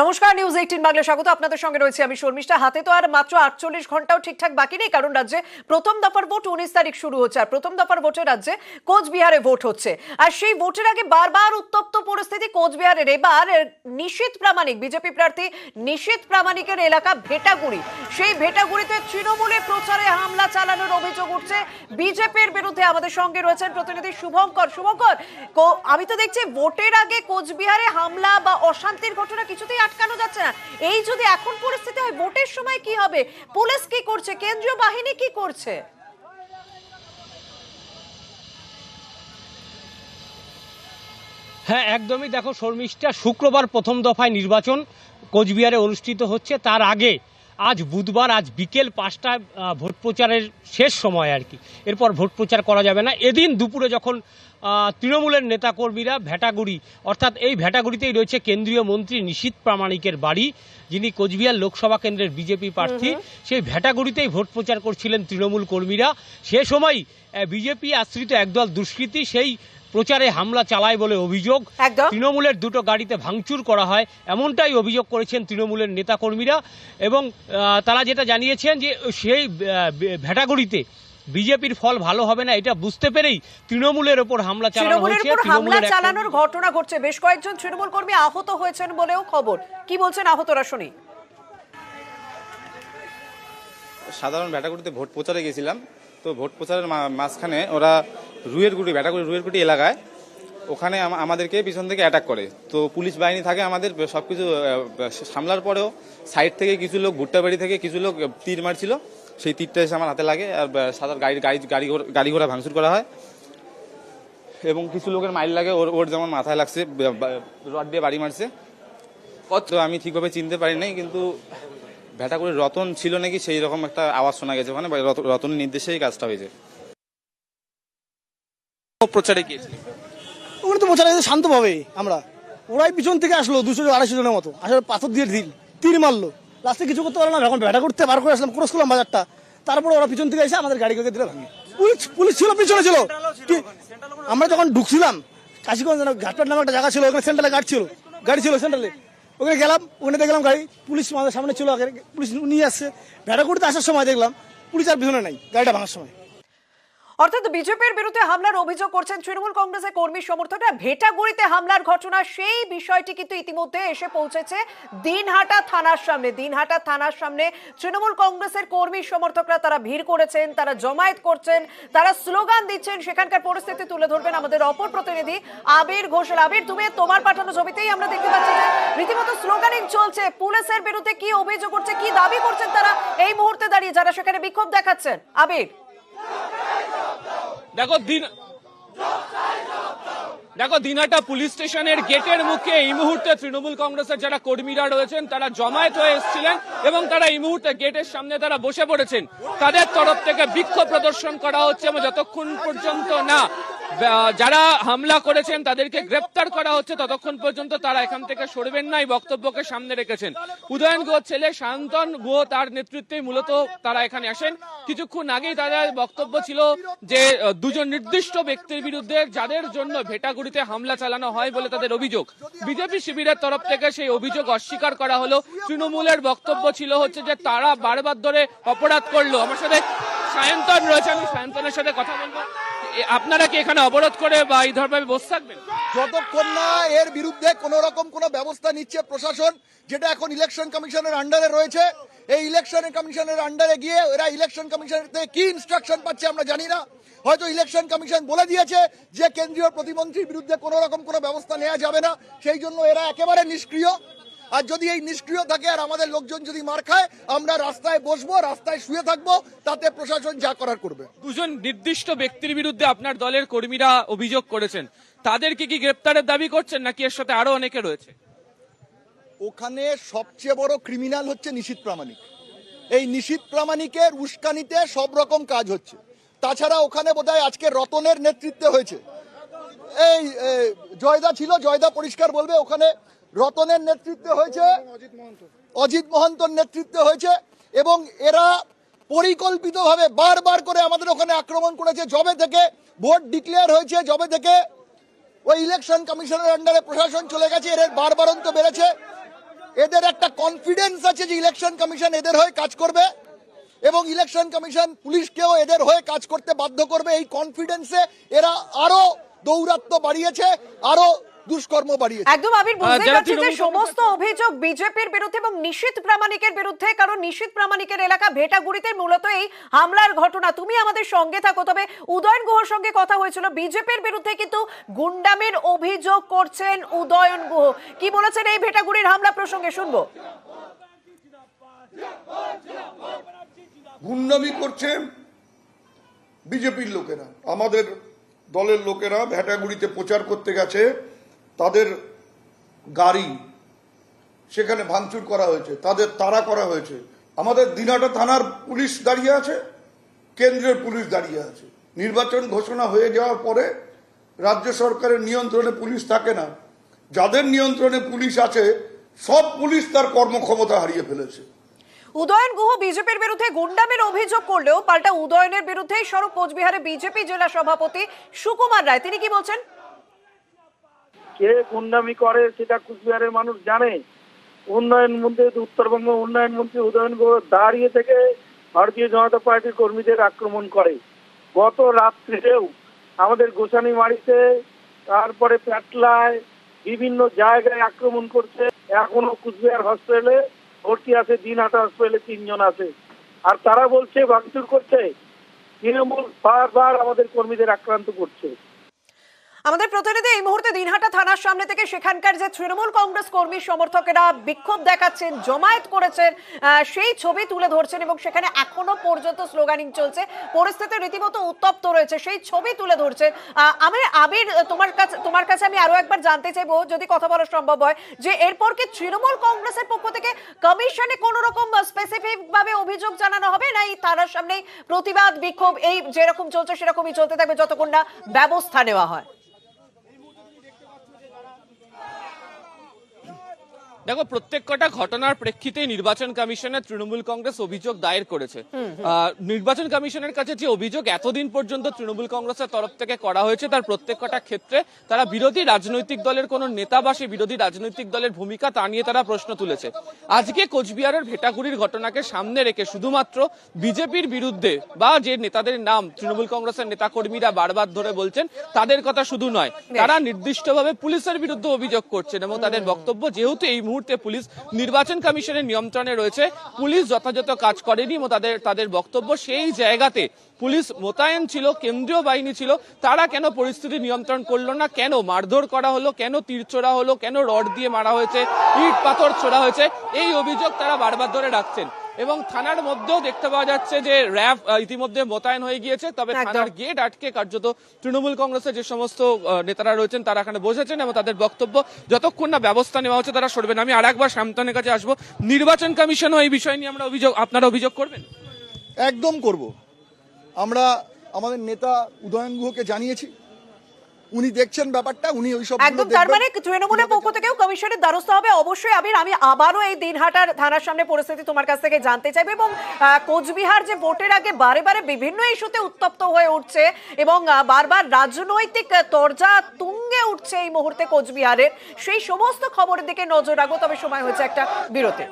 নমস্কার, নিউজ 18 বাংলা স্বাগত। আপনাদের সঙ্গে রয়েছে আমি শর্মিষ্ঠা। হাতে তো আর মাত্র 48 ঘন্টাও ঠিকঠাক বাকি নেই, কারণ রাজ্যে প্রথম দফার ভোট 19 তারিখ শুরু হচ্ছে। আর প্রথম দফার ভোটে রাজ্যে কোচবিহারে ভোট হচ্ছে। আর সেই ভোটের আগে বারবার উত্তপ্ত পরিস্থিতি কোচবিহারের। এবার নিশীথ প্রামাণিক, বিজেপি প্রার্থী নিশীথ প্রামাণিকের এলাকা ভেটাগুড়ি, সেই ভেটাগুড়িতে তৃণমূলের প্রচারে হামলা চালানোর অভিযোগ উঠছে বিজেপির বিরুদ্ধে। আমাদের সঙ্গে রয়েছেন প্রতিনিধি শুভঙ্কর। শুভঙ্কর, আমি তো দেখছি ভোটের আগে কোচবিহারে হামলা বা অশান্তির ঘটনা কিছুতেই আটকানো যাচ্ছে না। এই যদি এখন পরিস্থিতি হয়, ভোটের সময় কি হবে? পুলিশ কি করছে? কেন্দ্রীয় বাহিনী কি করছে? হ্যাঁ, একদমই। দেখো শর্মিষ্ঠা, শুক্রবার প্রথম দফায় নির্বাচন কোচবিহারে অনুষ্ঠিত হচ্ছে। তার আগে আজ বুধবার, আজ বিকেল 5টায় ভোট প্রচারের শেষ সময় আর কি। এরপর ভোট প্রচার করা যাবে না। এদিন দুপুরে যখন তৃণমূলের নেতাকর্মীরা ভেটাগুড়ি, অর্থাৎ এই ভেটাগুড়িতেই রয়েছে কেন্দ্রীয় মন্ত্রী নিশীথ প্রামাণিকের বাড়ি, যিনি কোচবিহার লোকসভা কেন্দ্রের বিজেপি প্রার্থী, সেই ভেটাগুড়িতেই ভোট প্রচার করছিলেন তৃণমূল কর্মীরা। সে সময় বিজেপি আশ্রিত একদল দুষ্কৃতী সেই প্রচারে হামলা চালায় বলে অভিযোগ। তৃণমূলের দুটো গাড়িতে ভাঙচুর করা হয়, এমনটাই অভিযোগ করেছেন তৃণমূলের নেতাকর্মীরা। এবং তারা যেটা জানিয়েছেন যে সেই ভেটাগুড়িতে বিজেপির ফল ভালো হবে না, এটা বুঝতে পেরেই তৃণমূলের ওপর হামলা চালানো হয়েছে। হামলা চালানোর ঘটনা ঘটছে, বেশ কয়েকজন তৃণমূল কর্মী আহত হয়েছেন বলেও খবর। কি বলছেন আহতরা, শুনি। সাধারণ ভেটাগুড়িতে ভোট প্রচারে গেছিলাম, তো ভোট প্রচারের মাঝখানে ওরা রুয়েরগুড়ি এলাকায় ওখানে আমাদেরকে পিছন থেকে অ্যাটাক করে। তো পুলিশ বাহিনী থাকে আমাদের, সব কিছু সামলার পরেও সাইড থেকে কিছু লোক, ভুট্টা বাড়ি থেকে কিছু লোক তীর মারছিল। সেই তীরটা এসে আমার হাতে লাগে, আর সাধারণ গাড়ি ঘোড়া ভাঙচুর করা হয় এবং কিছু লোকের মাইল লাগে। ওর যেমন মাথায় লাগছে, রড দিয়ে বাড়ি মারছে। তো আমি ঠিকভাবে চিনতে পারি নাই, কিন্তু ভেটাগুড়ির রতন ছিল নাকি সেই রকম একটা আওয়াজ শোনা গেছে ওখানে। রতনের নির্দেশেই কাজটা হয়েছে। প্রচারে গিয়েছিল ওখানে তো প্রচারে শান্তভাবে আমরা, ওরাই পিছন থেকে আসলো 200-250 জনের মতো, আসলে পাথর দিয়ে তীর মারলো। লাস্টে কিছু করতে পারলো না, এখন ভেটা করতে বার করে আসলাম, ক্রস করলাম বাজারটা। তারপরে ওরা পিছন থেকে এসে আমাদের গাড়িকে দিলে ভাঙে। পুলিশ ছিল, পিছনে ছিল। আমরা যখন ঢুকছিলাম কাশিগঞ্জ ঘাটপাট নামে একটা জায়গা ছিল, ওখানে সেন্ট্রালে গাড়ি ছিল সেন্ট্রালে। ওখানে গেলাম, ওখানে দেখলাম গাড়ি, পুলিশ আমাদের সামনে ছিল, পুলিশ নিয়ে আসছে। ভেটা করতে আসার সময় দেখলাম পুলিশ আর পিছনে নাই, গাড়িটা ভাঙার সময়। অর্থাৎ বিজেপির বিরুদ্ধে হামলার অভিযোগ করছেন তৃণমূল কংগ্রেসের কর্মী সমর্থকরা। ভেটাগুড়িতে হামলার ঘটনা, সেই বিষয়টি কিন্তু ইতিমধ্যে এসে পৌঁছেছে দিনহাটা থানার সামনে। দিনহাটা থানার সামনে তৃণমূল কংগ্রেসের কর্মী সমর্থকরা তারা ভিড় করেছেন, তারা জমায়েত করছেন, তারা স্লোগান দিচ্ছেন। সেখানকার পরিস্থিতি তুলে ধরবেন আমাদের অপর প্রতিনিধি আবির ঘোষাল। আবির, তুমি তোমার পাঠানো ছবিতেই আমরা দেখতে পাচ্ছি যে রীতিমতো স্লোগানিং চলছে। পুলিশের বিরুদ্ধে কি অভিযোগ করছে, কি দাবি করছেন তারা এই মুহূর্তে দাঁড়িয়ে, যারা সেখানে বিক্ষোভ দেখাচ্ছেন? আবির, দেখো দিনহাটা পুলিশ স্টেশনের গেটের মুখে এই মুহূর্তে তৃণমূল কংগ্রেসের যারা কর্মীরা রয়েছেন তারা জমায়েত হয়ে এসেছিলেন এবং তারা এই মুহূর্তে গেটের সামনে তারা বসে পড়েছেন। তাদের তরফ থেকে বিক্ষোভ প্রদর্শন করা হচ্ছে এবং যতক্ষণ পর্যন্ত না যারা হামলা করেছেন তাদেরকে গ্রেপ্তার করা হচ্ছে ততক্ষণ পর্যন্ত তারা এখান থেকে সরবেন না, এই বক্তব্যকে সামনে রেখেছেন। উদয়ন গুহ ছেলে সায়ন্তন গুহ, তার নেতৃত্বে মূলত তারা এখানে আসেন। কিছুক্ষণ আগেই তাদের বক্তব্য ছিল যে দুজন নির্দিষ্ট ব্যক্তির বিরুদ্ধে, যাদের জন্য ভেটাগুড়িতে হামলা চালানো হয় বলে তাদের অভিযোগ। বিজেপি শিবিরের তরফ থেকে সেই অভিযোগ অস্বীকার করা হলো। তৃণমূলের বক্তব্য ছিল হচ্ছে যে তারা বারবার ধরে অপরাধ করলো। আমার সাথে সায়ন্তন রয়েছে, আমি সায়ন্তনের সাথে কথা বলবো। আপনারা কি এখানে অবরোধ করে বা এই ধরনের বসে থাকবেন যতক্ষণ না এর বিরুদ্ধে কোন রকম কোন ব্যবস্থা নিচ্ছে প্রশাসন, যেটা এখন ইলেকশন কমিশনের আন্ডারে রয়েছে? এই ইলেকশন কমিশনের আন্ডারে গিয়ে এরা ইলেকশন কমিশনের থেকে কি ইনস্ট্রাকশন পাচ্ছে আমরা জানি না। হয়তো ইলেকশন কমিশন বলে দিয়েছে যে কেন্দ্রীয় প্রতিমন্ত্রীর বিরুদ্ধে কোন রকম কোন ব্যবস্থা নেওয়া যাবে না, সেই জন্য এরা একেবারে নিষ্ক্রিয়। আর যদি এই নিষ্ক্রিয় থাকে আর আমাদের লোকজন যদি মার খায়, আমরা রাস্তায় বসবো, রাস্তায় শুয়ে থাকবো, তাতে প্রশাসন যা করার করবে। দুজন নির্দিষ্ট ব্যক্তির বিরুদ্ধে আপনার দলের কর্মীরা অভিযোগ করেছেন, তাদেরকে কি গ্রেপ্তারের দাবি করছেন নাকি এর সাথে আরো অনেকে রয়েছে? ওখানে সবচেয়ে বড় ক্রিমিনাল হচ্ছে নিশীথ প্রামাণিক। এই নিশীথ প্রামাণিকের উস্কানিতে সব রকম কাজ হচ্ছে। তাছাড়া ওখানে বোধহয় আজকে রতনের নেতৃত্বে হয়েছে, এই জয়দা ছিল, জয়দা পরিষ্কার বলবে, ওখানে রতনের নেতৃত্বে হয়েছে, অজিত মহন্তর নেতৃত্বে হয়েছে। এবং এরা পরিকল্পিতভাবে বারবার করে আমাদের ওখানে আক্রমণ করেছে। যবে থেকে ভোট ডিক্লেয়ার হয়েছে, যবে থেকে ওই ইলেকশন কমিশনের আন্ডারে প্রশাসন চলে গেছে, এর বারবারন্ত বেড়েছে। এদের একটা কনফিডেন্স আছে যে ইলেকশন কমিশন এদের হয়ে কাজ করবে এবং ইলেকশন কমিশন পুলিশকেও এদের হয়ে কাজ করতে বাধ্য করবে। এই কনফিডেন্সে এরা আরো দৌরাত্ম্য বাড়িয়েছে, আরো দুষ্কর্ম বাড়িয়েছে। একদম আবির, বুঝতে যারা পারছি যে তৃণমূল সমস্ত অভিযোগ বিজেপির বিরুদ্ধে এবং নিশীথ প্রামাণিকের বিরুদ্ধে, কারণ নিশীথ প্রামাণিকের এলাকা ভেটাগুড়িতে মূলত এই হামলার ঘটনা। তুমি আমাদের সঙ্গে থাকো। তবে উদয়ন গুহর সঙ্গে কথা হয়েছিল, বিজেপির বিরুদ্ধে কিন্তু গুন্ডামির অভিযোগ করছেন উদয়ন গুহ। কি বলেছেন এই ভেটাগুড়ির হামলা প্রসঙ্গে শুনবো। গুন্ডামি করছে বিজেপির লোকেরা, আমাদের দলের লোকেরা ভেটাগুড়িতে প্রচার করতে গেছে, তাদের গাড়ি সেখানে ভাঙচুর করা হয়েছে, তাদের তাড়া করা হয়েছে। আমাদের দিনহাটা থানার পুলিশ দাঁড়িয়ে আছে, কেন্দ্রের পুলিশ দাঁড়িয়ে আছে। নির্বাচন ঘোষণা হয়ে যাওয়ার পরে রাজ্য সরকারের নিয়ন্ত্রণে পুলিশ থাকে না, যাদের নিয়ন্ত্রণে পুলিশ আছে সব পুলিশ তার কর্মক্ষমতা হারিয়ে ফেলেছে। উদয়ন গুহ বিজেপির বিরুদ্ধে গুন্ডামির অভিযোগ করলেও পাল্টা উদয়নের বিরুদ্ধেই সরব কোচবিহারে বিজেপি জেলা সভাপতি সুকুমার রায়। তিনি কি বলছেন? কে গুন্ডামি করে সেটা কুচবিহারের মানুষ জানে। উন্নয়ন মন্ত্রী, উত্তরবঙ্গ উন্নয়ন মন্ত্রী উদয়ন গুহ দাঁড়িয়ে থেকে ভারতীয় জনতা পার্টির কর্মীদের আক্রমণ করে। গত রাত্রিতেও আমাদের গোসানিমারিতে, তারপরে প্যাটলায়, বিভিন্ন জায়গায় আক্রমণ করছে। এখনো কুচবিহার হসপিটালে ভর্তি আছে, দিনহাটা হসপিটালে 3 জন আছে। আর তারা বলছে ভাঙচুর করছে। তৃণমূল বারবার আমাদের কর্মীদের আক্রান্ত করছে। আমাদের প্রতিনিধি এই মুহূর্তে দিনহাটা থানার সামনে থেকে সেখানকার যে তৃণমূল কংগ্রেস কর্মী সমর্থকেরা বিক্ষোভ দেখাচ্ছেন, জমায়েত করেছেন, সেই ছবি তুলে ধরছেন এবং সেখানে এখনো পর্যন্ত স্লোগানিং চলছে। পরিস্থিতি রীতিমতো উত্তপ্ত রয়েছে, সেই ছবি তুলে ধরছেন। আমি আবির, তোমার কাছে আমি আরো একবার জানতে চাইবো, যদি কথা বলা সম্ভব হয়, যে এরপর কি তৃণমূল কংগ্রেসের পক্ষ থেকে কমিশনে কোনো রকম স্পেসিফিক ভাবে অভিযোগ জানানো হবে, না এই থানার সামনে প্রতিবাদ বিক্ষোভ এই যেরকম চলছে সেরকমই চলতে থাকবে যতক্ষণ না ব্যবস্থা নেওয়া হয়? দেখো, প্রত্যেক কটা ঘটনার প্রেক্ষিতে নির্বাচন কমিশনের তৃণমূল কংগ্রেস অভিযোগ দায়ের করেছে। নির্বাচন কমিশনের কাছে যে অভিযোগ এতদিন পর্যন্ত তৃণমূল কংগ্রেসের তরফ থেকে করা হয়েছে, তার প্রত্যেক কটা ক্ষেত্রে তারা বিরোধী রাজনৈতিক দলের কোন নেতা বা সেই বিরোধী রাজনৈতিক দলের ভূমিকা তা নিয়ে তারা প্রশ্ন তুলেছে। আজকে কোচবিহারের ভেটাগুড়ির ঘটনাকে সামনে রেখে শুধুমাত্র বিজেপির বিরুদ্ধে বা যে নেতাদের নাম তৃণমূল কংগ্রেসের নেতাকর্মীরা বারবার ধরে বলছেন তাদের কথা শুধু নয়, তারা নির্দিষ্টভাবে পুলিশের বিরুদ্ধে অভিযোগ করছেন এবং তাদের বক্তব্য, যেহেতু এই মুহূর্তে পুলিশ নির্বাচন কমিশনের নিয়ন্ত্রণে রয়েছে, পুলিশ যথাযথ কাজ করেনি এবং তাদের বক্তব্য সেই জায়গাতে পুলিশ মোতায়েন ছিল, কেন্দ্রীয় বাহিনী ছিল, তারা কেন পরিস্থিতি নিয়ন্ত্রণ করলো না, কেন মারধর করা হলো, কেন তীর ছোড়া হলো, কেন রড দিয়ে মারা হয়েছে, ইট পাথর ছোড়া হয়েছে, এই অভিযোগ তারা বারবার ধরে রাখছেন। এবং থানার মধ্যেও দেখতে পাওয়া যাচ্ছে যে র্যাব ইতিমধ্যে মোতায়েন হয়ে গিয়েছে, তবে থানার গেট আটকে কার্যত তৃণমূল কংগ্রেসের যে সমস্ত নেতারা রয়েছেন তারা এখানে বসেছেন এবং তাদের বক্তব্য যতক্ষণ না ব্যবস্থা নেওয়া হচ্ছে তারা সরবেন। আমি আরেকবার শান্তনের কাছে আসবো, নির্বাচন কমিশনও এই বিষয় নিয়ে আপনারা অভিযোগ করবেন? একদম করব। আমরা আমাদের নেতা উদয়ন গুহকে জানিয়েছি, উনি দেখছেন ব্যাপারটা, উনি ওই সব একদম। তার মানে তৃণমূলের পক্ষ থেকেও কমিশনের দ্বারস্থ হবে অবশ্যই। আবির, আমি আবারও এই দিনহাটার থানার সামনে পরিস্থিতি তোমার কাছ থেকে জানতে চাইবো এবং কোচবিহার যে ভোটের আগে বারে বারে বিভিন্ন ইস্যুতে উত্তপ্ত হয়ে উঠছে এবং বারবার রাজনৈতিক তরজা তুঙ্গে উঠছে এই মুহূর্তে কোচবিহারের, সেই সমস্ত খবরের দিকে নজর রাখবো। তবে সময় হয়েছে একটা বিরতি।